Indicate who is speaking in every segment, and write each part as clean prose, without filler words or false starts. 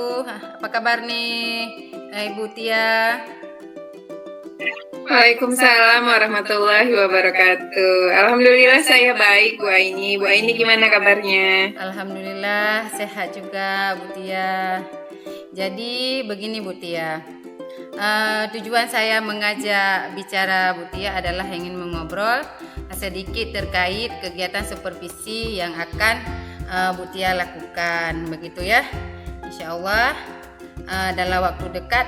Speaker 1: wabarakatuh. Apa kabar nih, Ibu Tia?
Speaker 2: Waalaikumsalam warahmatullahi wabarakatuh. Alhamdulillah saya baik, Bu Aini. Bu Aini gimana kabarnya?
Speaker 1: Alhamdulillah sehat juga, Bu Tia. Jadi begini, Bu Tia. Tujuan saya mengajak bicara Bu Tia adalah ingin mengobrol sedikit terkait kegiatan supervisi yang akan Bu Tia lakukan, begitu ya. Insya Allah dalam waktu dekat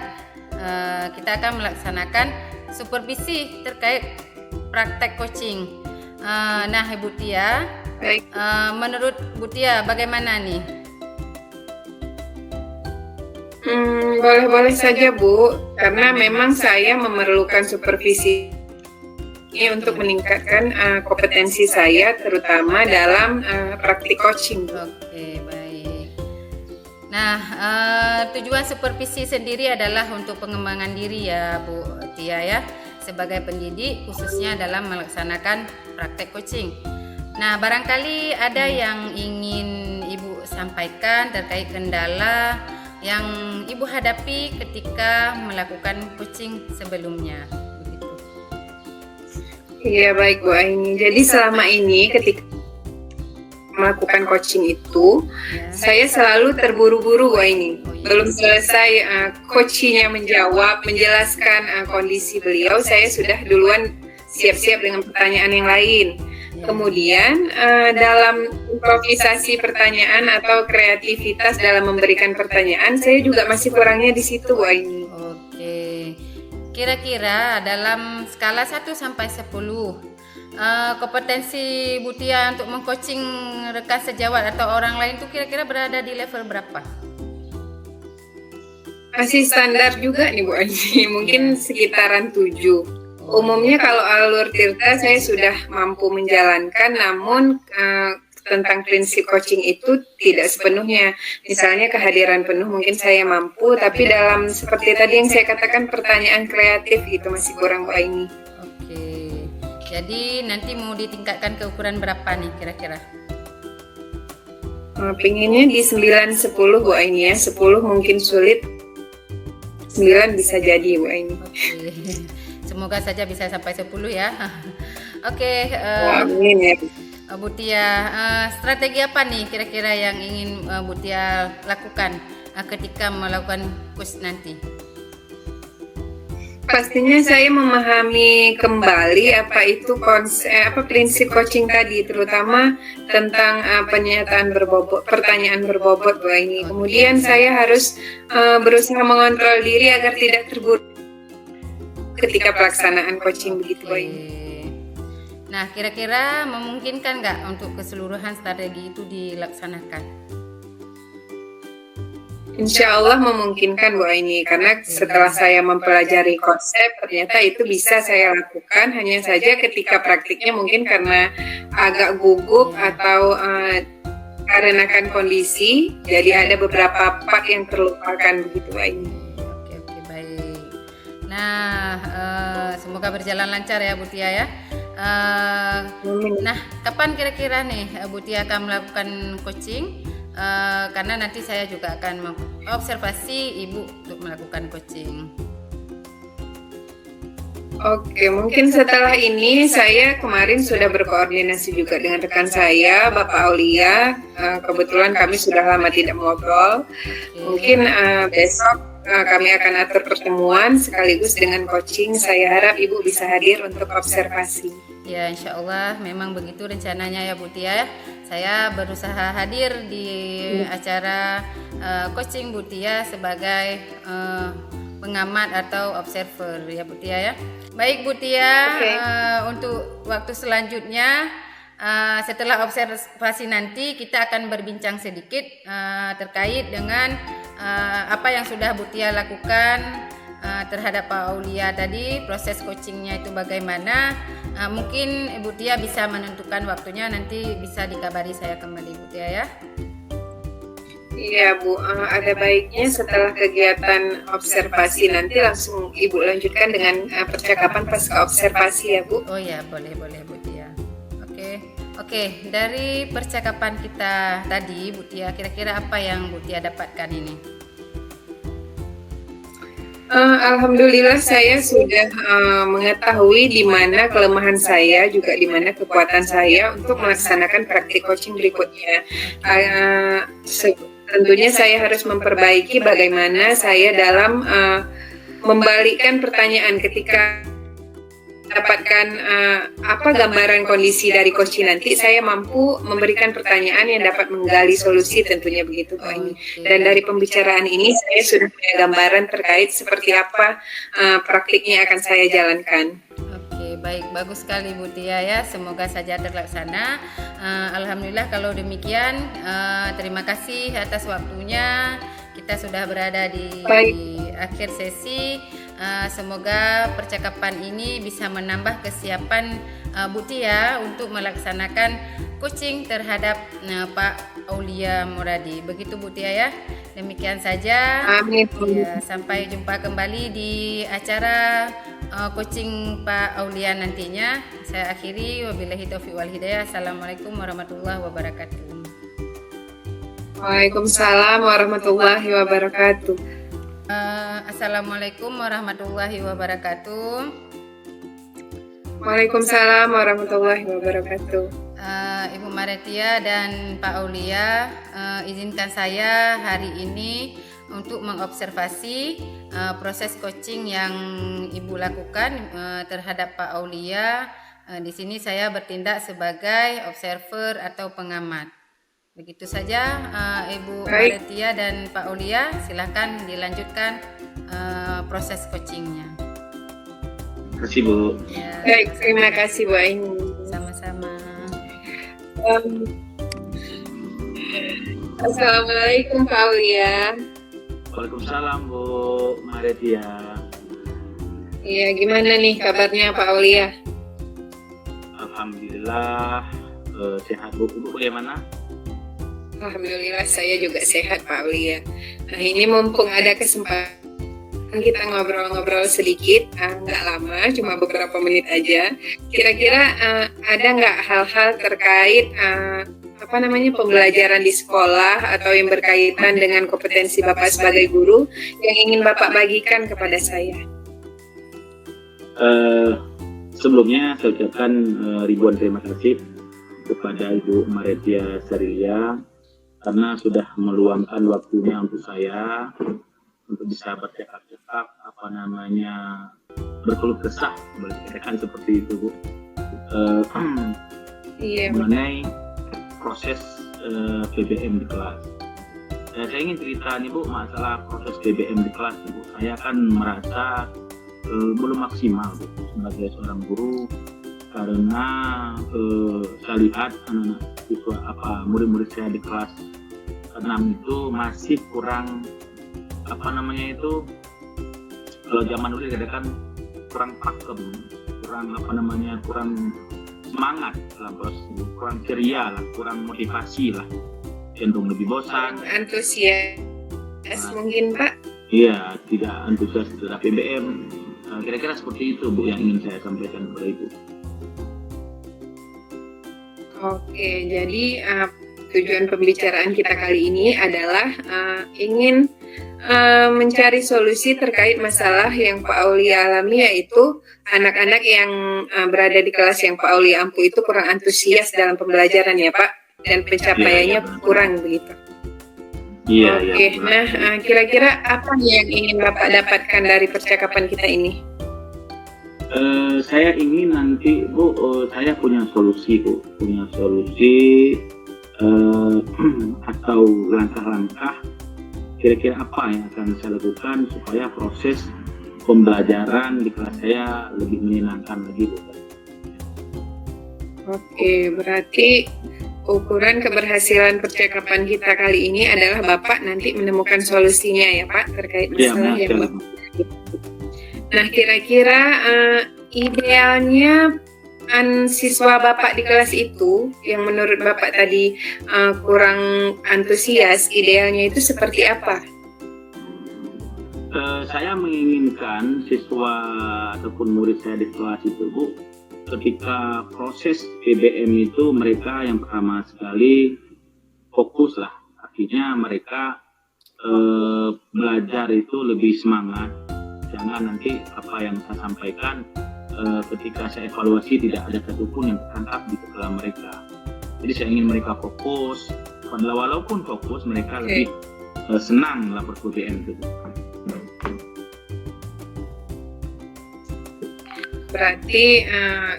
Speaker 1: kita akan melaksanakan supervisi terkait praktek coaching. Nah, Ibu Tia,
Speaker 2: Baik.
Speaker 1: Menurut Bu Tia bagaimana nih?
Speaker 2: Boleh-boleh saja, Bu, karena memang saya memerlukan supervisi ini untuk meningkatkan kompetensi saya, terutama dalam praktik coaching.
Speaker 1: Oke, baik. Nah, tujuan supervisi sendiri adalah untuk pengembangan diri ya, Bu Tia ya, sebagai pendidik khususnya dalam melaksanakan praktek coaching. Nah, barangkali ada yang ingin Ibu sampaikan terkait kendala yang Ibu hadapi ketika melakukan coaching sebelumnya, begitu.
Speaker 2: Iya, baik, Bu Aini. Jadi selama ini ketika melakukan coaching itu, saya selalu terburu-buru, Bu Aini. Belum selesai coachingnya menjawab, menjelaskan kondisi beliau, saya sudah duluan siap-siap dengan pertanyaan yang lain. Kemudian dalam improvisasi pertanyaan atau kreativitas dalam memberikan pertanyaan, saya juga masih kurangnya di situ, Bu Aini.
Speaker 1: Oke. Kira-kira dalam skala 1 sampai 10, kompetensi Bu Tia untuk mengcoaching rekan sejawat atau orang lain itu kira-kira berada di level berapa?
Speaker 2: Masih standar juga nih, Bu Aini. Mungkin sekitaran 7. Umumnya kalau alur Tirta saya sudah mampu menjalankan, namun tentang prinsip coaching itu tidak sepenuhnya. Misalnya kehadiran penuh mungkin saya mampu, tapi dalam seperti tadi yang saya katakan pertanyaan kreatif itu masih kurang, Bu Aini.
Speaker 1: Oke. Jadi nanti mau ditingkatkan ke ukuran berapa nih kira-kira?
Speaker 2: Pinginnya di 9-10, Bu Aini ya. 10 mungkin sulit, 9 bisa jadi, Bu Aini.
Speaker 1: Oke. Semoga saja bisa sampai 10 ya. Oke,
Speaker 2: Amin ya.
Speaker 1: Bu Tia, strategi apa nih kira-kira yang ingin Bu Tia lakukan ketika melakukan coach nanti?
Speaker 2: Pastinya saya memahami kembali apa itu prinsip coaching tadi, terutama tentang pernyataan berbobot, pertanyaan berbobot, Bu Aini. Kemudian saya harus berusaha mengontrol diri agar tidak terburu ketika pelaksanaan coaching begitu, Bu Aini.
Speaker 1: Nah, kira-kira memungkinkan nggak untuk keseluruhan strategi itu dilaksanakan?
Speaker 2: Insya Allah memungkinkan, Bu Aini, karena setelah saya mempelajari konsep, ternyata itu bisa saya lakukan. Hanya saja ketika praktiknya mungkin karena agak gugup atau karena kondisi, jadi ada beberapa part yang terlupakan begitu, Bu Aini.
Speaker 1: Oke, baik. Nah, semoga berjalan lancar ya, Bu Tia ya. Nah, kapan kira-kira nih Bu Tia akan melakukan coaching? Karena nanti saya juga akan mengobservasi Ibu untuk melakukan coaching.
Speaker 2: Oke, mungkin setelah ini saya kemarin sudah berkoordinasi juga dengan rekan saya, Bapak Aulia. Kebetulan kami sudah lama tidak ngobrol. Mungkin besok kami akan atur pertemuan sekaligus dengan coaching. Saya harap Ibu bisa hadir untuk observasi.
Speaker 1: Ya, insya Allah memang begitu rencananya ya Bu Tia. Saya berusaha hadir di acara coaching Bu Tia sebagai pengamat atau observer ya Bu Tia ya. Baik Bu Tia, untuk waktu selanjutnya setelah observasi nanti kita akan berbincang sedikit terkait dengan apa yang sudah Bu Tia lakukan terhadap Pak Aulia tadi, proses coachingnya itu bagaimana. Mungkin Ibu Tia bisa menentukan waktunya, nanti bisa dikabari saya kembali Bu Tia ya.
Speaker 2: Iya Bu, ada baiknya setelah kegiatan observasi nanti langsung Ibu lanjutkan dengan percakapan pas ke observasi ya Bu.
Speaker 1: Oh ya, boleh Bu Tia. Oke, dari percakapan kita tadi Bu Tia, kira-kira apa yang Bu Tia dapatkan ini?
Speaker 2: Alhamdulillah saya sudah mengetahui di mana kelemahan saya, juga di mana kekuatan saya untuk melaksanakan praktik coaching berikutnya. Tentunya saya harus memperbaiki bagaimana saya dalam membalikkan pertanyaan ketika dapatkan apa gambaran kondisi dari coaching nanti, saya mampu memberikan pertanyaan yang dapat menggali solusi, tentunya begitu Pak ini. Dan dari pembicaraan ini saya sudah punya gambaran terkait seperti apa praktiknya akan saya jalankan.
Speaker 1: Oke, baik, bagus sekali Bu Tia ya, semoga saja terlaksana. Alhamdulillah kalau demikian, terima kasih atas waktunya. Kita sudah berada di akhir sesi. Semoga percakapan ini bisa menambah kesiapan Bu Tia untuk melaksanakan coaching terhadap Pak Aulia Muradi. Begitu Bu Tia ya. Demikian saja.
Speaker 2: Amin.
Speaker 1: Ya, sampai jumpa kembali di acara coaching Pak Aulia nantinya. Saya akhiri, wabillahi taufiq wal hidayah. Assalamualaikum warahmatullahi wabarakatuh.
Speaker 2: Waalaikumsalam warahmatullahi wabarakatuh.
Speaker 1: Assalamualaikum warahmatullahi wabarakatuh.
Speaker 2: Waalaikumsalam warahmatullahi wabarakatuh.
Speaker 1: Ibu Maretia dan Pak Aulia, izinkan saya hari ini untuk mengobservasi proses coaching yang Ibu lakukan terhadap Pak Aulia. Di sini saya bertindak sebagai observer atau pengamat. Begitu saja Ibu Maretia dan Pak Aulia, silakan dilanjutkan proses coachingnya.
Speaker 3: Terima kasih Bu.
Speaker 1: Ya.
Speaker 2: Baik, terima kasih Bu Aini.
Speaker 1: Sama-sama.
Speaker 2: Assalamualaikum Pak Aulia.
Speaker 3: Waalaikumsalam Bu Maretia.
Speaker 2: Iya, gimana nih kabarnya Pak Aulia?
Speaker 3: Alhamdulillah sehat Bu. Ibu bagaimana?
Speaker 2: Alhamdulillah saya juga sehat Pak Aulia. Nah ini mumpung ada kesempatan kita ngobrol-ngobrol sedikit, nggak lama, cuma beberapa menit aja. Kira-kira ada nggak hal-hal terkait pembelajaran di sekolah atau yang berkaitan dengan kompetensi Bapak sebagai guru yang ingin Bapak bagikan kepada saya?
Speaker 3: Sebelumnya saya ucapkan ribuan terima kasih kepada Ibu Maretia Sarilia karena sudah meluangkan waktunya untuk saya untuk bisa bercakap-cakap berkeluh kesah, boleh dikatakan seperti itu Bu, mengenai proses PBM di kelas. Saya ingin cerita nih Bu, masalah proses PBM di kelas Bu. Saya kan merasa belum maksimal Bu sebagai seorang guru, karena saya lihat anak-anak siswa murid-murid saya di kelas 6 itu masih kurang kalau zaman dulu dikatakan kurang pakem, kurang semangat lah, kurang ceria lah, kurang motivasi lah, cenderung lebih bosan,
Speaker 2: antusias mungkin Pak.
Speaker 3: Iya, tidak antusias terhadap PBM. Kira-kira seperti itu Bu yang ingin saya sampaikan kepada Ibu.
Speaker 2: Oke, jadi tujuan pembicaraan kita kali ini adalah ingin mencari solusi terkait masalah yang Pak Aulia alami, yaitu anak-anak yang berada di kelas yang Pak Aulia ampu itu kurang antusias dalam pembelajaran ya Pak, dan pencapaiannya kurang begitu.
Speaker 3: Iya.
Speaker 2: Oke, nah kira-kira apa yang ingin Bapak dapatkan dari percakapan kita ini?
Speaker 3: Saya ingin nanti Bu, saya punya solusi atau langkah-langkah kira-kira apa yang akan saya lakukan supaya proses pembelajaran di kelas saya lebih menyenangkan lagi Bu.
Speaker 2: Oke, berarti ukuran keberhasilan percakapan kita kali ini adalah Bapak nanti menemukan solusinya ya Pak terkait masalah yang Bapak. Nah, kira-kira idealnya siswa Bapak di kelas itu yang menurut Bapak tadi kurang antusias, idealnya itu seperti apa?
Speaker 3: Saya menginginkan siswa ataupun murid saya di kelas itu Bu, ketika proses PBM itu mereka yang pertama sekali fokus lah, artinya mereka belajar itu lebih semangat jangan nanti apa yang saya sampaikan ketika saya evaluasi tidak ada satupun yang tertangkap di kepala mereka. Jadi saya ingin mereka fokus, walaupun fokus mereka lebih senang lapor BBM itu.
Speaker 2: Berarti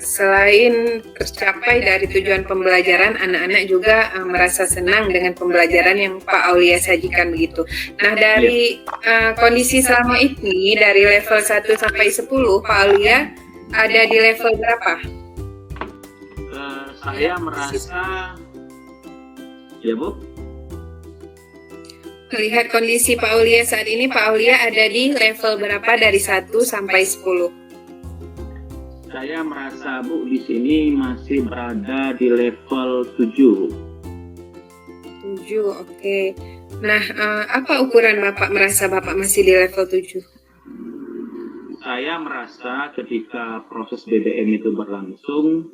Speaker 2: selain tercapai dari tujuan pembelajaran, anak-anak juga merasa senang dengan pembelajaran yang Pak Aulia sajikan begitu. Nah, dari kondisi selama ini dari level 1 sampai 10, Pak Aulia ada di level berapa?
Speaker 3: Saya merasa, ya Bu?
Speaker 2: Melihat kondisi Pak Aulia saat ini, Pak Aulia ada di level berapa dari 1 sampai 10?
Speaker 3: Saya merasa Bu di sini masih berada di level 7.
Speaker 2: 7, oke. Nah, apa ukuran Bapak merasa Bapak masih di level 7?
Speaker 3: Saya merasa ketika proses BBM itu berlangsung,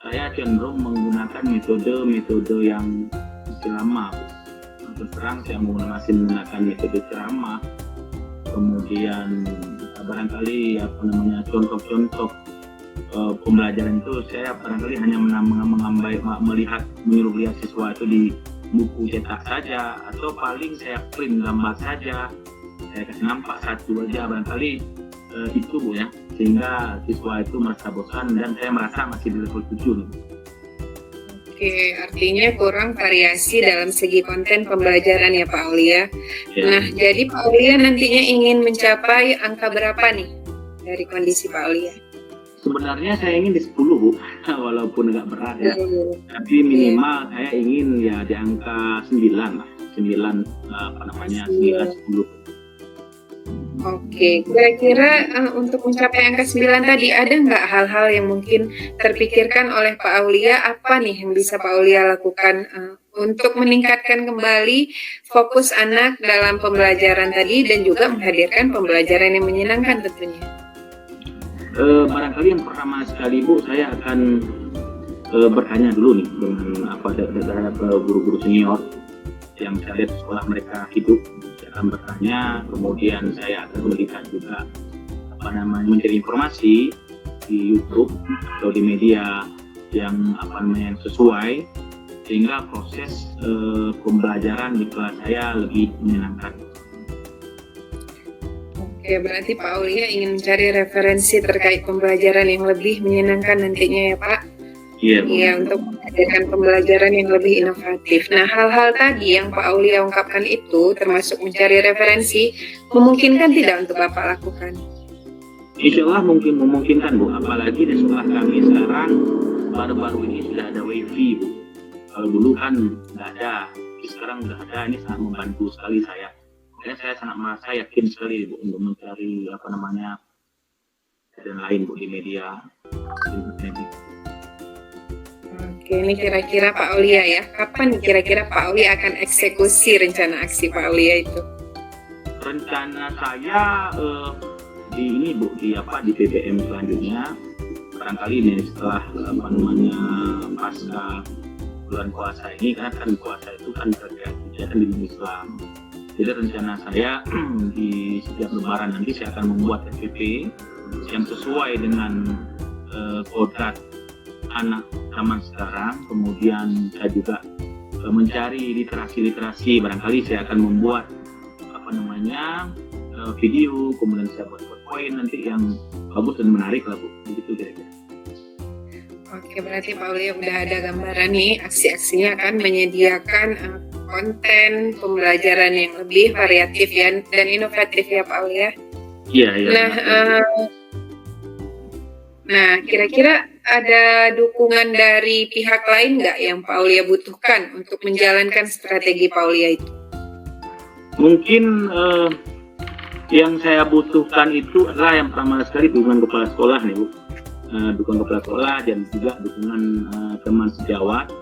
Speaker 3: saya cenderung menggunakan metode yang lama. Terus terang saya menggunakan metode ceramah, kemudian barangkali contoh-contoh pembelajaran itu saya barangkali hanya menyuruh lihat siswa itu di buku cetak saja, atau paling saya print gambar saja, saya kasih nampak satu aja barangkali itu Bu ya, sehingga siswa itu merasa bosan dan saya merasa masih di level 7 nih.
Speaker 2: Oke, artinya kurang variasi dalam segi konten pembelajaran ya Pak Aulia.
Speaker 3: Ya.
Speaker 2: Nah, jadi Pak Aulia nantinya ingin mencapai angka berapa nih dari kondisi Pak Aulia?
Speaker 3: Sebenarnya saya ingin di 10 Bu, walaupun agak berat ya. Tapi minimal saya ingin ya di angka 9 lah. 9 9, 10.
Speaker 2: Oke, kira-kira untuk mencapai angka 9 tadi ada nggak hal-hal yang mungkin terpikirkan oleh Pak Aulia, apa nih yang bisa Pak Aulia lakukan untuk meningkatkan kembali fokus anak dalam pembelajaran tadi dan juga menghadirkan pembelajaran yang menyenangkan tentunya?
Speaker 3: Barangkali yang pertama sekali Bu, saya akan bertanya dulu nih dengan guru-guru senior yang saya lihat sekolah mereka hidup. Saya akan bertanya, kemudian saya akan melihat juga mencari informasi di YouTube atau di media yang sesuai, sehingga proses pembelajaran di kelas saya lebih menyenangkan.
Speaker 2: Oke, berarti Pak Aulia ingin mencari referensi terkait pembelajaran yang lebih menyenangkan nantinya ya Pak? Iya, untuk menghadirkan pembelajaran yang lebih inovatif. Nah, hal-hal tadi yang Pak Aulia ungkapkan itu, termasuk mencari referensi, memungkinkan tidak untuk Bapak lakukan?
Speaker 3: Insya Allah memungkinkan Bu, apalagi di sekolah kami sekarang baru-baru ini sudah ada wifi Bu. Kalau dulu kan nggak ada, sekarang sudah ada, ini sangat membantu sekali saya. Saya sangat merasa yakin sekali Bu untuk mencari dan lain Bu di media internet.
Speaker 2: Oke, ini kira-kira Pak Aulia ya, kapan kira-kira Pak Aulia akan eksekusi rencana aksi Pak Aulia itu?
Speaker 3: Rencana saya di BBM selanjutnya, barangkali ini setelah pasca bulan puasa ini, karena kan puasa itu kan terkait kegiatan di dunia Islam. Jadi rencana saya di setiap lebaran nanti saya akan membuat FVP yang sesuai dengan kodrat anak zaman sekarang. Kemudian saya juga mencari literasi, barangkali saya akan membuat video, kemudian saya buat poin nanti yang bagus dan menarik lah Bu, begitu kira-kira.
Speaker 2: Oke, berarti Pak Aulia udah ada gambaran nih, aksi-aksinya akan menyediakan konten pembelajaran yang lebih variatif ya, dan inovatif ya Pak Aulia.
Speaker 3: Iya.
Speaker 2: Nah, kira-kira ada dukungan dari pihak lain nggak yang Pak Aulia butuhkan untuk menjalankan strategi Pak Aulia itu?
Speaker 3: Mungkin yang saya butuhkan itu adalah yang pertama sekali dukungan kepala sekolah nih Bu. Dukungan kepala sekolah dan juga dukungan teman sejawat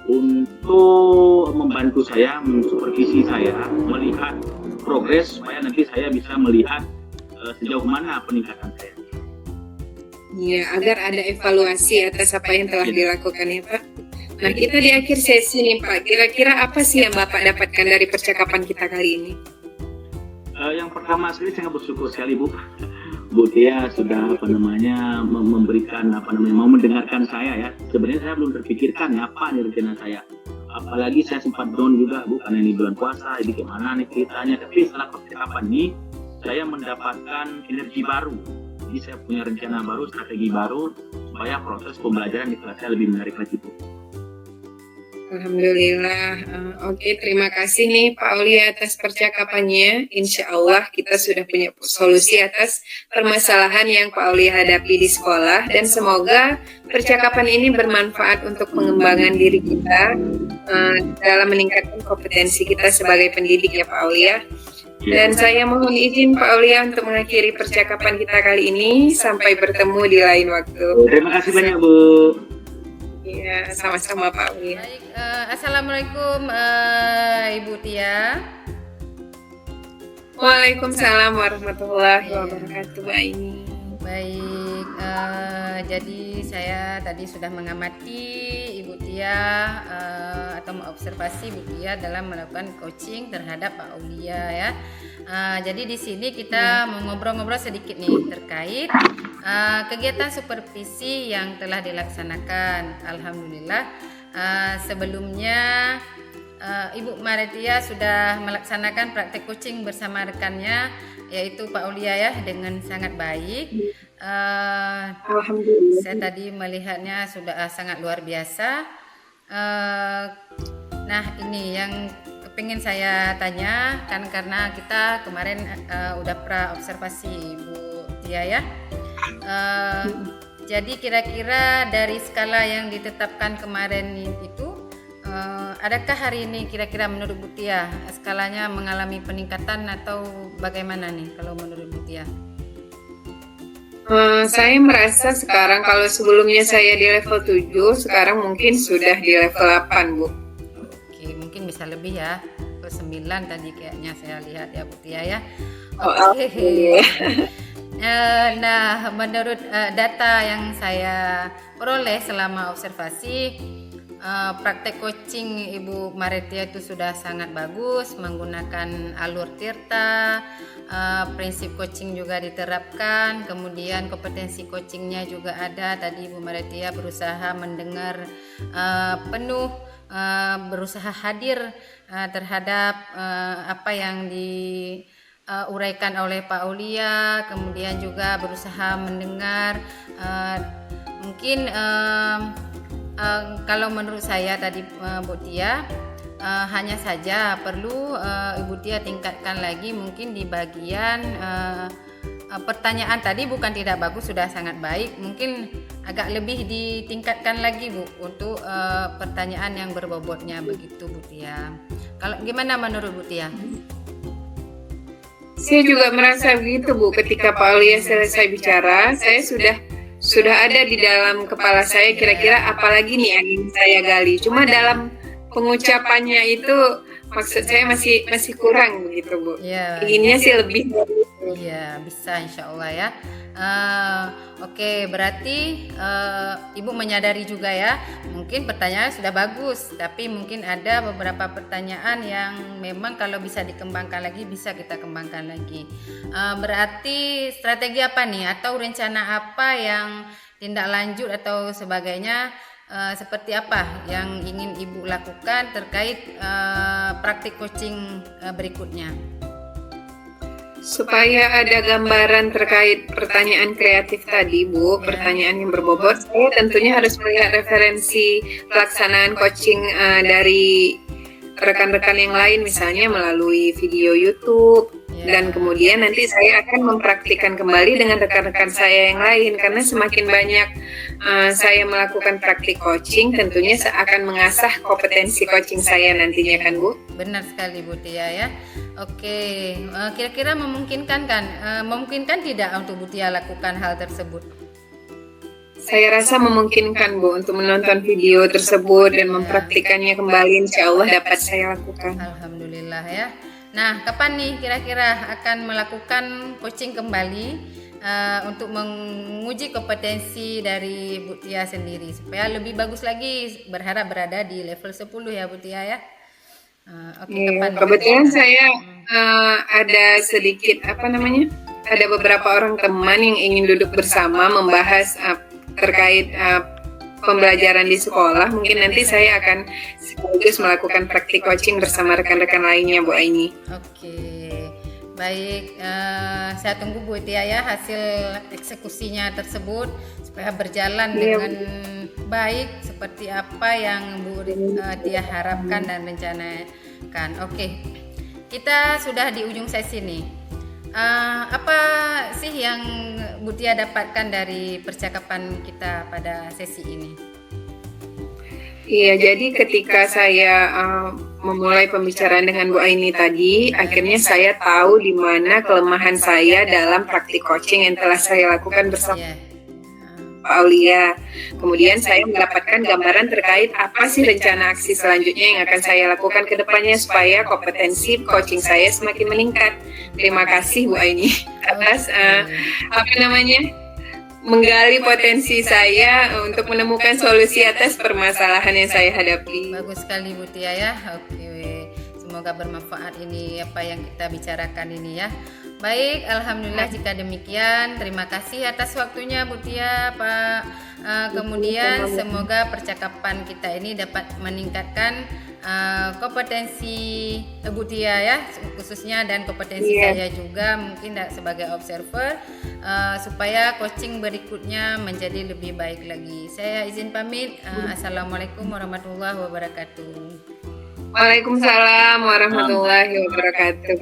Speaker 3: untuk membantu saya, mensupervisi saya, melihat progres supaya nanti saya bisa melihat sejauh mana peningkatan saya.
Speaker 2: Ya, agar ada evaluasi atas apa yang telah dilakukan ya Pak. Nah, kita di akhir sesi nih Pak, kira-kira apa sih yang Bapak dapatkan dari percakapan kita kali ini?
Speaker 3: Yang pertama sekali saya bersyukur sekali Bu Tia sudah memberikan mau mendengarkan saya ya. Sebenarnya saya belum terpikirkan ya apa nih rencana saya. Apalagi saya sempat down juga Bu karena ini bulan puasa, ini gimana nih ceritanya. Tapi setelah percakapan ini saya mendapatkan energi baru. Jadi saya punya rencana baru, strategi baru supaya proses pembelajaran di kelas saya lebih menarik lagi Bu.
Speaker 2: Alhamdulillah. Oke, terima kasih nih Pak Aulia atas percakapannya. Insya Allah kita sudah punya solusi atas permasalahan yang Pak Aulia hadapi di sekolah, dan semoga percakapan ini bermanfaat untuk pengembangan diri kita dalam meningkatkan kompetensi kita sebagai pendidik ya Pak Aulia. Dan saya mohon izin Pak Aulia untuk mengakhiri percakapan kita kali ini. Sampai bertemu di lain waktu.
Speaker 3: Terima kasih banyak Bu.
Speaker 2: Iya, sama-sama Pak Aulia.
Speaker 1: Baik, assalamualaikum Ibu Tia.
Speaker 2: Waalaikumsalam warahmatullahi wabarakatuh Mbak Aini.
Speaker 1: Baik, jadi saya tadi sudah mengamati Ibu Tia atau mengobservasi Ibu Tia dalam melakukan coaching terhadap Pak Aulia ya. Jadi di sini kita mau ngobrol-ngobrol sedikit nih terkait kegiatan supervisi yang telah dilaksanakan. Alhamdulillah sebelumnya Ibu Maritia sudah melaksanakan praktek coaching bersama rekannya yaitu Pak Aulia ya dengan sangat baik.
Speaker 2: Alhamdulillah.
Speaker 1: Saya tadi melihatnya sudah sangat luar biasa. Nah ini yang pengen saya tanya kan karena kita kemarin udah pra observasi Bu Tia ya. Jadi kira-kira dari skala yang ditetapkan kemarin itu adakah hari ini kira-kira menurut Bu Tia skalanya mengalami peningkatan atau bagaimana nih kalau menurut Bu Tia?
Speaker 2: Saya merasa sekarang kalau sebelumnya saya di level 7, sekarang mungkin sudah di level 8 Bu.
Speaker 1: Oke, mungkin bisa lebih ya. Ke 9 tadi kayaknya saya lihat ya Bu Tia ya.
Speaker 2: Oke.
Speaker 1: Nah, menurut data yang saya peroleh selama observasi, praktek coaching Ibu Maritia itu sudah sangat bagus menggunakan alur tirta, prinsip coaching juga diterapkan, kemudian kompetensi coachingnya juga ada. Tadi Ibu Maritia berusaha mendengar penuh, berusaha hadir terhadap apa yang diuraikan oleh Pak Aulia, kemudian juga berusaha mendengar mungkin kalau menurut saya tadi Bu Tia hanya saja perlu Ibu Tia tingkatkan lagi mungkin di bagian pertanyaan tadi bukan tidak bagus, sudah sangat baik, mungkin agak lebih ditingkatkan lagi Bu untuk pertanyaan yang berbobotnya begitu Bu Tia. Kalau gimana menurut Bu Tia?
Speaker 2: Saya juga merasa begitu Bu, ketika Pak Aulia selesai bicara, saya sudah ada di dalam kepala saya kira-kira apalagi nih yang ingin saya gali. Cuma dalam pengucapannya itu maksud saya masih kurang begitu Bu.
Speaker 1: Ya,
Speaker 2: inginnya sih lebih.
Speaker 1: Iya bisa insya Allah ya. Oke, berarti Ibu menyadari juga ya, mungkin pertanyaan sudah bagus, tapi mungkin ada beberapa pertanyaan yang memang kalau bisa dikembangkan lagi, bisa kita kembangkan lagi. Berarti strategi apa nih atau rencana apa yang tindak lanjut atau sebagainya, seperti apa yang ingin Ibu lakukan terkait praktik coaching berikutnya?
Speaker 2: Supaya ada gambaran terkait pertanyaan kreatif tadi Bu, pertanyaan yang berbobot, saya tentunya harus melihat referensi pelaksanaan coaching dari rekan-rekan yang lain, misalnya melalui video YouTube, dan kemudian nanti saya akan mempraktikkan kembali dengan rekan-rekan saya yang lain, karena semakin banyak saya melakukan praktik coaching, tentunya saya akan mengasah kompetensi coaching saya nantinya kan Bu.
Speaker 1: Benar sekali Bu Tia ya. Oke, kira-kira memungkinkan kan? Memungkinkan tidak untuk Bu Tia lakukan hal tersebut?
Speaker 2: Saya rasa memungkinkan Bu untuk menonton video tersebut dan mempraktikannya kembali, insya Allah dapat saya lakukan.
Speaker 1: Alhamdulillah ya. Nah, kapan nih kira-kira akan melakukan coaching kembali untuk menguji kompetensi dari Bu Tia sendiri supaya lebih bagus lagi, berharap berada di level 10 ya Bu Tia ya. Oke, kapan?
Speaker 2: Kebetulan saya ada sedikit apa namanya? Ada beberapa orang teman yang ingin duduk bersama membahas terkait pembelajaran di sekolah. Mungkin nanti saya akan sekaligus melakukan praktik coaching bersama rekan-rekan lainnya, Bu Aini.
Speaker 1: Oke, baik. Saya tunggu Bu Tia ya hasil eksekusinya tersebut supaya berjalan dengan baik seperti apa yang Bu Tia harapkan dan rencanakan. Oke, kita sudah di ujung sesi nih. Apa sih yang Bu Tia dapatkan dari percakapan kita pada sesi ini?
Speaker 2: Iya, jadi ketika saya memulai pembicaraan dengan Bu Aini tadi, akhirnya saya tahu di mana kelemahan saya dalam praktik coaching yang telah saya lakukan bersama Pak Aulia. Kemudian saya mendapatkan gambaran terkait apa sih rencana aksi selanjutnya yang akan saya lakukan ke depannya supaya kompetensi coaching saya semakin meningkat. Terima kasih Bu Aini atas menggali potensi saya untuk menemukan solusi atas permasalahan yang saya hadapi.
Speaker 1: Bagus sekali Bu Tia ya. Oke, semoga bermanfaat ini apa yang kita bicarakan ini ya. Baik, alhamdulillah jika demikian. Terima kasih atas waktunya Bu Tia, Pak. Kemudian semoga percakapan kita ini dapat meningkatkan kompetensi Bu Tia ya, khususnya dan kompetensi saya juga mungkin sebagai observer supaya coaching berikutnya menjadi lebih baik lagi. Saya izin pamit. Assalamualaikum warahmatullahi wabarakatuh.
Speaker 2: Waalaikumsalam warahmatullahi wabarakatuh.